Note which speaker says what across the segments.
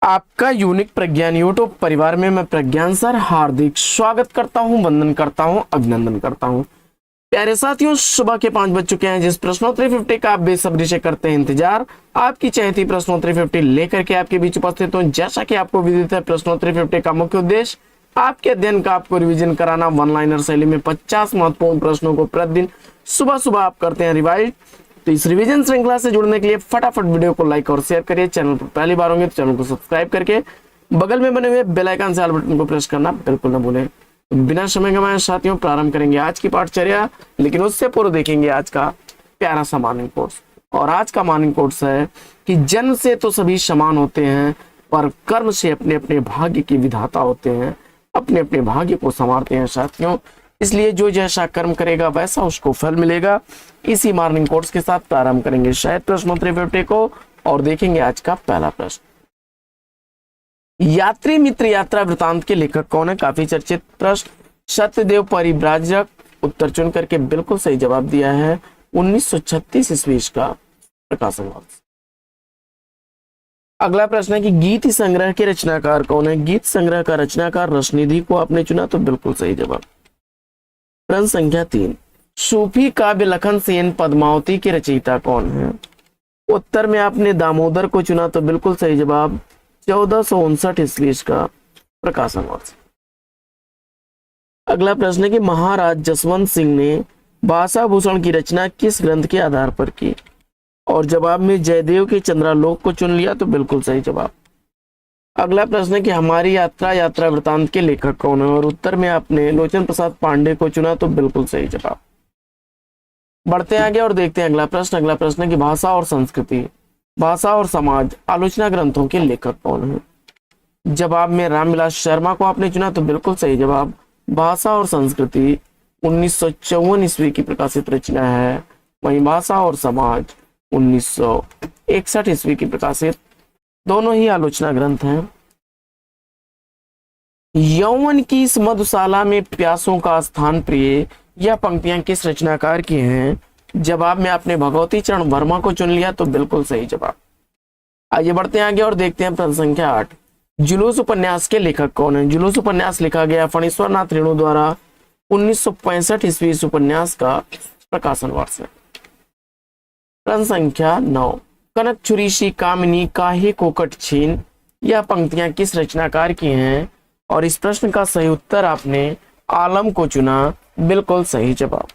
Speaker 1: आपका यूनिक प्रज्ञान यूट्यूब परिवार में मैं प्रज्ञान सर हार्दिक स्वागत करता हूं, वंदन करता हूं, अभिनंदन करता हूं। प्यारे साथियों, सुबह के 5 बज चुके हैं। जिस प्रश्नोत्तरी 50 का आप बेसब्री से करते हैं इंतजार, आपकी चहेती प्रश्नोत्तरी 50 लेकर के आपके बीच उपस्थित हूं। जैसा कि आपको विदित है, प्रश्नोत्तरी 50 का मुख्य उद्देश्य आपके अध्ययन का आपको रिवीजन कराना। वन लाइनर शैली में 50 महत्वपूर्ण प्रश्नों को प्रतिदिन सुबह सुबह आप करते हैं रिवाइज। तो इस रिवीजन श्रृंखला से जुड़ने के लिए फटाफट वीडियो को लाइक और शेयर करिए। चैनल पर पहली बार होंगे तो चैनल को सब्सक्राइब करके बगल में बने हुए बेल आइकन से ऑल बटन को प्रेस करना बिल्कुल न भूलें। तो बिना समय गंवाए साथियों, प्रारंभ करेंगे आज की पाठचर्या। लेकिन उससे पूर्व देखेंगे आज का प्यारा सा मॉर्निंग कोर्स। और आज का मॉर्निंग कोर्स है कि जन्म से तो सभी समान होते हैं, पर कर्म से अपने अपने भाग्य के विधाता होते हैं, अपने अपने भाग्य को संवारते हैं साथियों। इसलिए जो जैसा कर्म करेगा वैसा उसको फल मिलेगा। इसी मॉर्निंग कोर्स के साथ प्रारंभ करेंगे शायद प्रश्नोत्तरी 50 को। और देखेंगे आज का पहला प्रश्न। यात्री मित्र यात्रा वृतांत के लेखक कौन है? काफी चर्चित प्रश्न। सत्यदेव परिव्राजक उत्तर चुन करके बिल्कुल सही जवाब दिया है। 1936 ईस्वी का प्रकाशन वर्ष। अगला प्रश्न है कि गीत संग्रह के रचनाकार कौन है? गीत संग्रह का रचनाकार रसनिधि को आपने चुना, तो बिल्कुल सही जवाब। प्रश्न संख्या 3, सूफी काव्य लखन सेन पद्मावती के रचयिता कौन है? उत्तर में आपने दामोदर को चुना, तो बिल्कुल सही जवाब। 1459 ईस्वी का प्रकाशन वर्ष। अगला प्रश्न है कि महाराज जसवंत सिंह ने भाषा भूषण की रचना किस ग्रंथ के आधार पर की? और जवाब में जयदेव के चंद्रालोक को चुन लिया, तो बिल्कुल सही जवाब। अगला प्रश्न है कि हमारी यात्रा यात्रा वृतांत के लेखक कौन है? और उत्तर में आपने लोचन प्रसाद पांडे को चुना, तो बिल्कुल सही जवाब। बढ़ते हैं आगे और देखते हैं अगला प्रश्न। अगला प्रश्न है कि भाषा और संस्कृति, भाषा और समाज आलोचना ग्रंथों के लेखक कौन है? जवाब में रामविलास शर्मा को आपने चुना, तो बिल्कुल सही जवाब। भाषा और संस्कृति 1954 ईस्वी की प्रकाशित रचना है। वहीं भाषा और समाज 1961 ईस्वी की प्रकाशित, दोनों ही आलोचना ग्रंथ हैं। यौवन की इस मधुशाला में प्यासों का स्थान प्रिय, यह पंक्तियां किस रचनाकार की हैं? जवाब में आपने भगवती चरण वर्मा को चुन लिया, तो बिल्कुल सही जवाब। आइए बढ़ते हैं आगे और देखते हैं प्रश्न संख्या 8। जुलूस उपन्यास के लेखक कौन है? जुलूस उपन्यास लिखा गया फणीश्वर नाथ रेणु द्वारा। 1965 ईस्वी इस उपन्यास का प्रकाशन वर्ष है। प्रश्न संख्या 9, कनक छुरीसी कामिनी काहे कोकट छीन, यह पंक्तियां किस रचनाकार की हैं? और इस प्रश्न का सही उत्तर आपने आलम को चुना, बिल्कुल सही जवाब।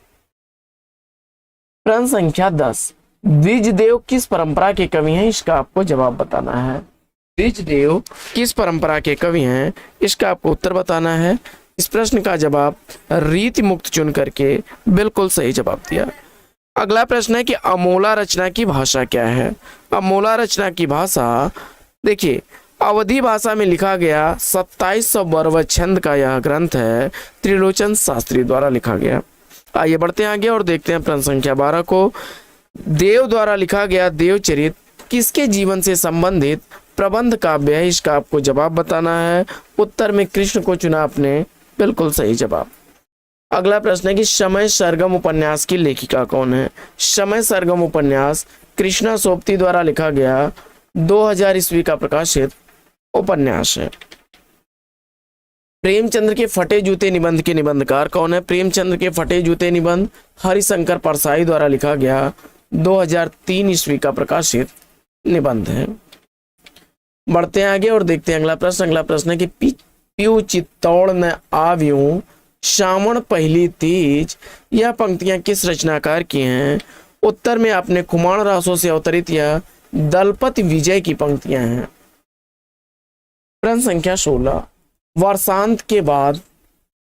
Speaker 1: प्रश्न संख्या 10, द्विजदेव किस परंपरा के कवि हैं? इसका आपको जवाब बताना है। द्विजदेव किस परंपरा के कवि हैं? इसका आपको उत्तर बताना है। इस प्रश्न का जवाब रीति मुक्त चुन करके बिल्कुल सही जवाब दिया। अगला प्रश्न है कि अमोला रचना की भाषा क्या है? अमोला रचना की भाषा, देखिए, अवधी भाषा में लिखा गया 2700 वर्व छंद का यह ग्रंथ है। त्रिलोचन शास्त्री द्वारा लिखा गया। आइए बढ़ते हैं आगे और देखते हैं प्रश्न संख्या 12 को। देव द्वारा लिखा गया देवचरित किसके जीवन से संबंधित प्रबंध काव्य है? इसका आपको जवाब बताना है। उत्तर में कृष्ण को चुना आपने, बिल्कुल सही जवाब। अगला प्रश्न है कि समय सरगम उपन्यास की लेखिका कौन है? समय सरगम उपन्यास कृष्णा सोपती द्वारा लिखा गया 2000 ईस्वी का प्रकाशित उपन्यास है। प्रेमचंद्र के फटे जूते निबंध के निबंधकार कौन है? प्रेमचंद्र के फटे जूते निबंध हरिशंकर परसाई द्वारा लिखा गया 2003 ईस्वी का प्रकाशित निबंध है। बढ़ते हैं आगे और देखते हैं अगला प्रश्न। अगला प्रश्न है कि पियू चित्तौड़ न आव्यूं श्रावण पहली तीज, यह पंक्तियां किस रचनाकार की हैं? उत्तर में आपने कुमार रासों से अवतरित यह दलपति विजय की पंक्तियां हैं। प्रश्न संख्या 16, वर्षांत के बाद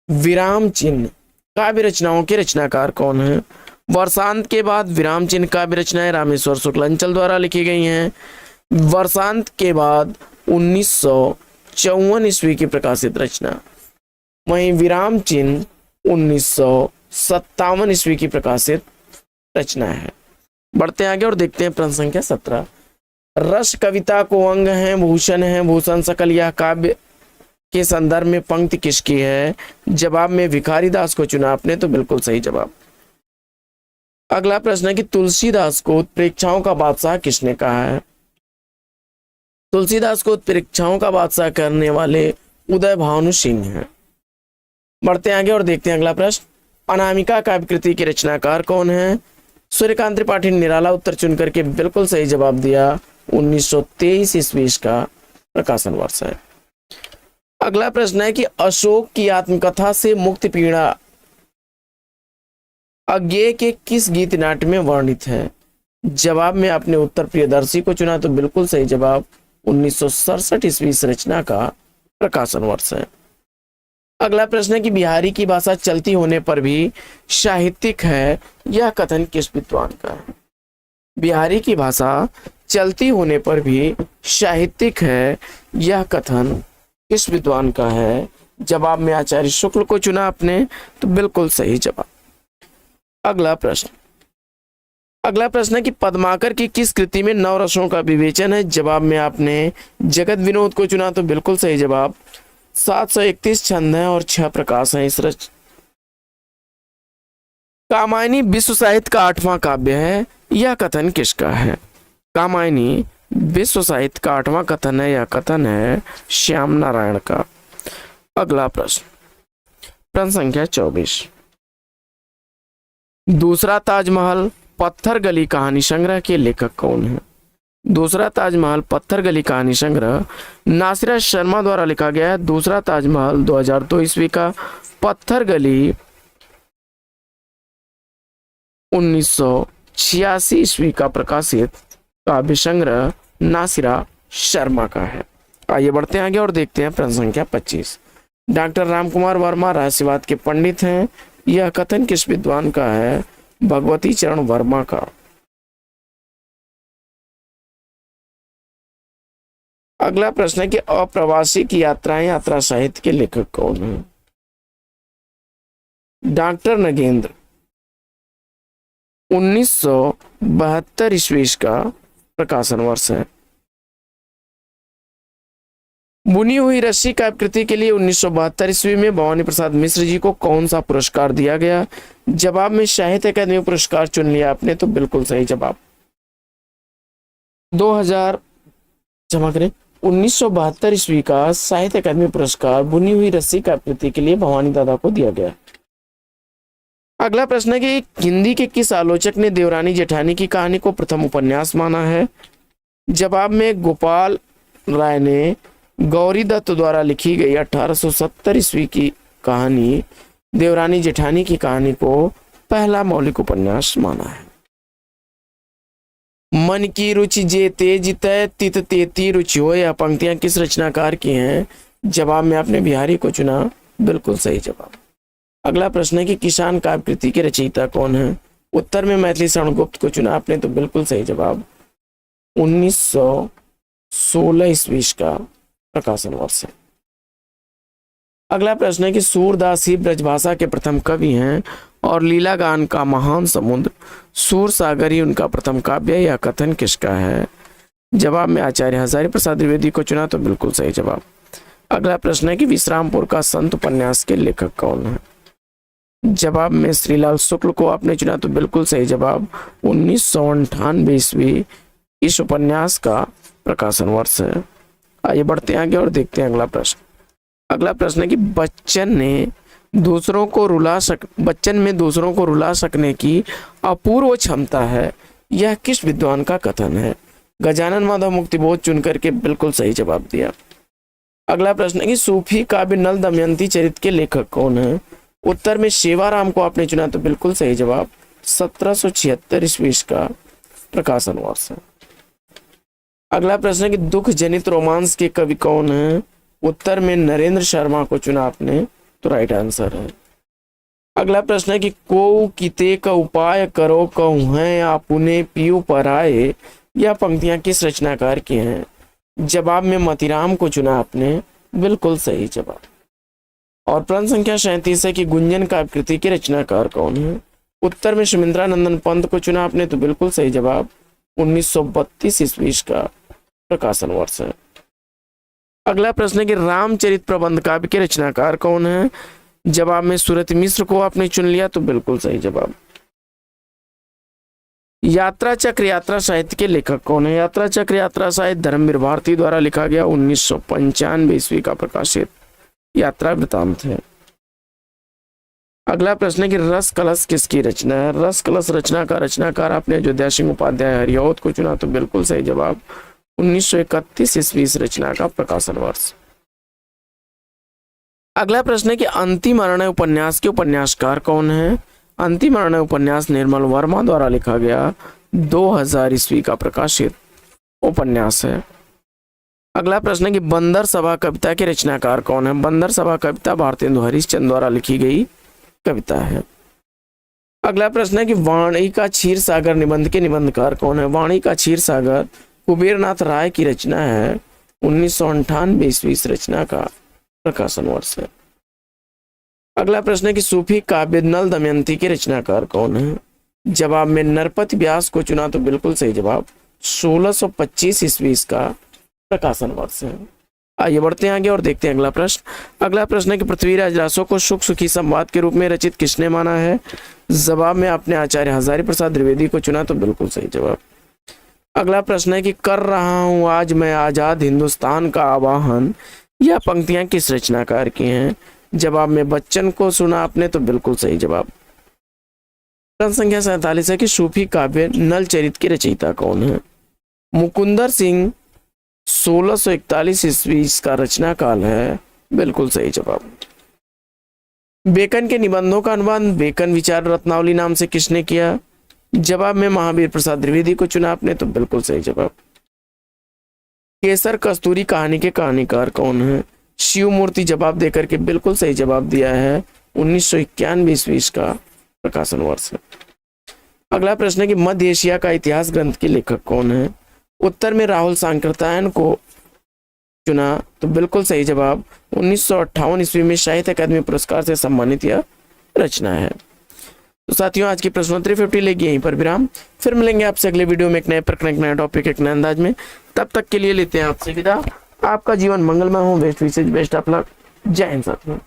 Speaker 1: विराम चिन्ह काव्य रचनाओं के रचनाकार कौन है? वर्षांत के बाद विराम चिन्ह काव्य रचनाएं रामेश्वर शुक्लांचल द्वारा लिखी गई हैं। वर्षांत के बाद 1954 ईस्वी की प्रकाशित रचना। वहीं विराम चिन्ह 1957 ईस्वी की प्रकाशित रचना है। बढ़ते आगे और देखते हैं प्रश्न संख्या 17। रस कविता को अंग है भूषण है भूषण सकल, यह काव्य के संदर्भ में पंक्ति किसकी है? जवाब में भिखारी दास को चुना आपने, तो बिल्कुल सही जवाब। अगला प्रश्न है कि तुलसीदास को उत्प्रेक्षाओं का बादशाह किसने कहा है? तुलसीदास को उत्प्रेक्षाओं का बादशाह करने वाले उदय भानु सिंह हैं। बढ़ते हैं आगे और देखते हैं अगला प्रश्न। अनामिका काव्य कृति के रचनाकार कौन है? सूर्यकांत त्रिपाठी ने निराला उत्तर चुन करके बिल्कुल सही जवाब दिया। 1923 ईस्वी का प्रकाशन वर्ष है। अगला प्रश्न है कि अशोक की आत्मकथा से मुक्ति पीड़ा अज्ञेय के किस गीत नाट्य में वर्णित है? जवाब में आपने उत्तर प्रियदर्शी को चुना तो बिल्कुल सही जवाब। 1967 ईस्वी इस रचना का प्रकाशन वर्ष है। अगला प्रश्न है कि बिहारी की भाषा चलती होने पर भी साहित्यिक है, यह कथन किस विद्वान का है? बिहारी की भाषा चलती होने पर भी साहित्यिक है, यह कथन किस विद्वान का है? जवाब में आचार्य शुक्ल को चुना आपने तो बिल्कुल सही जवाब। अगला प्रश्न है कि पद्माकर की किस कृति में नवरसों का विवेचन है? जवाब में आपने जगत विनोद को चुना तो बिल्कुल सही जवाब। 731 छंद हैं और 6 प्रकाश हैं इस कामायनी विश्व साहित्य का 8वां काव्य है, यह कथन किसका है? कामायनी विश्व साहित्य का 8वां कथन है, यह कथन है श्याम नारायण का। अगला प्रश्न संख्या 24। दूसरा ताजमहल पत्थर गली कहानी संग्रह के लेखक कौन है? दूसरा ताजमहल पत्थर गली कहानी संग्रह नासिरा शर्मा द्वारा लिखा गया है। दूसरा ताजमहल 2002 ईस्वी का, पत्थर गली 1986 ईस्वी का प्रकाशित काव्य संग्रह नासिरा शर्मा का है। आइए बढ़ते हैं आगे और देखते हैं प्रश्न संख्या 25। डॉक्टर रामकुमार वर्मा रहस्यवाद के पंडित हैं, यह कथन किस विद्वान का है? भगवती चरण वर्मा का। अगला प्रश्न है कि अप्रवासी की यात्राएं यात्रा साहित्य के लेखक कौन है? डॉक्टर नगेंद्र। 1972 ईस्वी का प्रकाशन वर्ष है। बुनी हुई रस्सी काव्य कृति के लिए 1972 ईस्वी में भवानी प्रसाद मिश्र जी को कौन सा पुरस्कार दिया गया? जवाब में साहित्य अकादमी पुरस्कार चुन लिया आपने तो बिल्कुल सही जवाब। 1972 ईस्वी का साहित्य अकादमी पुरस्कार बुनी हुई रस्सी काव्य कृति के लिए भवानी दादा को दिया गया। अगला प्रश्न है कि हिंदी के किस आलोचक ने देवरानी जेठानी की कहानी को प्रथम उपन्यास माना है? जवाब में गोपाल राय ने गौरी दत्त द्वारा लिखी गई 1870 ईस्वी की कहानी देवरानी जेठानी की कहानी को पहला मौलिक उपन्यास माना है। मन की रुचि जे तेज तय तित तेती रुचि हो, यह पंक्तियां किस रचनाकार की हैं? जवाब में आपने बिहारी को चुना, बिल्कुल सही जवाब। अगला प्रश्न है कि किसान काव्य कृति के रचयिता कौन है? उत्तर में मैथिली शरणगुप्त को चुना आपने तो बिल्कुल सही जवाब। 1916 ईस्वी का प्रकाशन वर्ष है। अगला प्रश्न है कि सूरदास ही ब्रजभाषा के प्रथम कवि हैं और लीला गान का महान समुद्र सूर सागर ही उनका प्रथम काव्य है, यह कथन किसका है? जवाब में आचार्य हजारी प्रसाद द्विवेदी को चुना तो बिल्कुल सही जवाब। अगला प्रश्न है कि विश्रामपुर का संत उपन्यास के लेखक कौन है? जवाब में श्रीलाल शुक्ल को आपने चुना तो बिल्कुल सही जवाब। 1998 ईस्वी इस उपन्यास का प्रकाशन वर्ष है। आइए बढ़ते हैं आगे और देखते हैं अगला प्रश्न। अगला प्रश्न है कि बच्चन में दूसरों को रुला सकने की अपूर्व क्षमता है, यह किस विद्वान का कथन है? गजानन माधव मुक्तिबोध चुन करके बिल्कुल सही जवाब दिया। अगला प्रश्न है कि सूफी काव्य नल दमयंती चरित के लेखक कौन है? उत्तर में सेवाराम को आपने चुना तो बिल्कुल सही जवाब। 1776 ईस्वी का प्रकाशन वर्ष है। अगला प्रश्न है कि दुख जनित रोमांस के कवि कौन है? उत्तर में नरेंद्र शर्मा को चुना आपने तो राइट आंसर है। अगला प्रश्न है कि को किते का उपाय करो कहूं है आपुने पीयू पर आए, यह पंक्तियां किस रचनाकार की हैं? जवाब में मतीराम को चुना आपने, बिल्कुल सही जवाब। और प्रश्न संख्या 37 है कि गुंजन काव्य कृति के रचनाकार कौन है? उत्तर में सुमिंद्रानंदन पंत को चुना आपने तो बिल्कुल सही जवाब। 1932 ईस्वी का प्रकाशन वर्ष है। अगला प्रश्न है कि रामचरित प्रबंध काव्य के रचनाकार कौन है? जवाब में सूरत मिश्र को आपने चुन लिया तो बिल्कुल सही जवाब। यात्रा चक्र यात्रा साहित्य के लेखक कौन है? यात्रा चक्र यात्रा साहित्य धर्मवीर भारती द्वारा लिखा गया 1995 ईस्वी का प्रकाशित यात्रा वृतांत है। अगला प्रश्न है कि रस कलश किसकी रचना है? रस कलश रचना का रचनाकार आपने अयोध्या सिंह उपाध्याय हरिऔध को चुना, तो बिल्कुल सही जवाब 1931 ईस्वी इस रचना का प्रकाशन वर्ष। अगला प्रश्न है कि अंतिम अरण्य उपन्यास के उपन्यासकार कौन है? अंतिम अरण्य उपन्यास निर्मल वर्मा द्वारा लिखा गया 2000 ईस्वी का प्रकाशित उपन्यास है। अगला प्रश्न है कि बंदर सभा कविता के रचनाकार कौन है? बंदर सभा कविता भारतेंदु हरिश्चंद्र द्वारा लिखी गई कविता है। अगला प्रश्न है कि वाणी का क्षीर सागर निबंध के निबंधकार कौन है? वाणी का क्षीर सागर कुबेरनाथ राय की रचना है, 1998 ईस्वी इस रचना का प्रकाशन वर्ष है। अगला प्रश्न है कि सूफी काव्य नल दमयंती के रचनाकार कौन है? जवाब में नरपति व्यास को चुना, तो बिल्कुल सही जवाब 1625 ईस्वी इसका प्रकाशन वर्ष है। आइए बढ़ते हैं आगे और देखते हैं अगला प्रश्न। अगला प्रश्न है कि पृथ्वीराज रासो को सुख सुखी संवाद के रूप में रचित किसने माना है? जवाब में आपने आचार्य हजारी प्रसाद द्विवेदी को चुना, तो बिल्कुल सही जवाब। अगला प्रश्न है कि कर रहा हूं आज मैं आजाद हिंदुस्तान का आवाहन, यह पंक्तियां किस रचनाकार की हैं? जवाब में बच्चन को सुना आपने, तो बिल्कुल सही जवाब। प्रश्न संख्या 47 है कि सूफी काव्य नल चरित के रचयिता कौन है? मुकुंदर सिंह, 1641 ईस्वी इसका रचना काल है, बिल्कुल सही जवाब। बेकन के निबंधों का अनुवाद बेकन विचार रत्नावली नाम से किसने किया? जवाब में महावीर प्रसाद द्विवेदी को चुना आपने, तो बिल्कुल सही जवाब। केसर कस्तूरी कहानी के कहानीकार कौन है? शिव मूर्ति जवाब देकर के बिल्कुल सही जवाब दिया है, 1991 ईस्वी इसका प्रकाशन वर्ष है। अगला प्रश्न है कि मध्य एशिया का इतिहास ग्रंथ के लेखक कौन है? उत्तर में राहुल सांकृत्यायन को चुना, तो बिल्कुल सही जवाब 1958 ईस्वी में साहित्य अकादमी पुरस्कार से सम्मानित यह रचना है। तो साथियों, आज की प्रश्नोत्तरी 50 लेगी यहीं पर विराम। फिर मिलेंगे आपसे अगले वीडियो में एक नए प्रश्न, एक नए टॉपिक, एक नए अंदाज में। तब तक के लिए लेते हैं आपसे विदा। आपका जीवन मंगलमय हो। बेस्ट विशेष बेस्ट ऑफ लक। जय हिंद साथियों।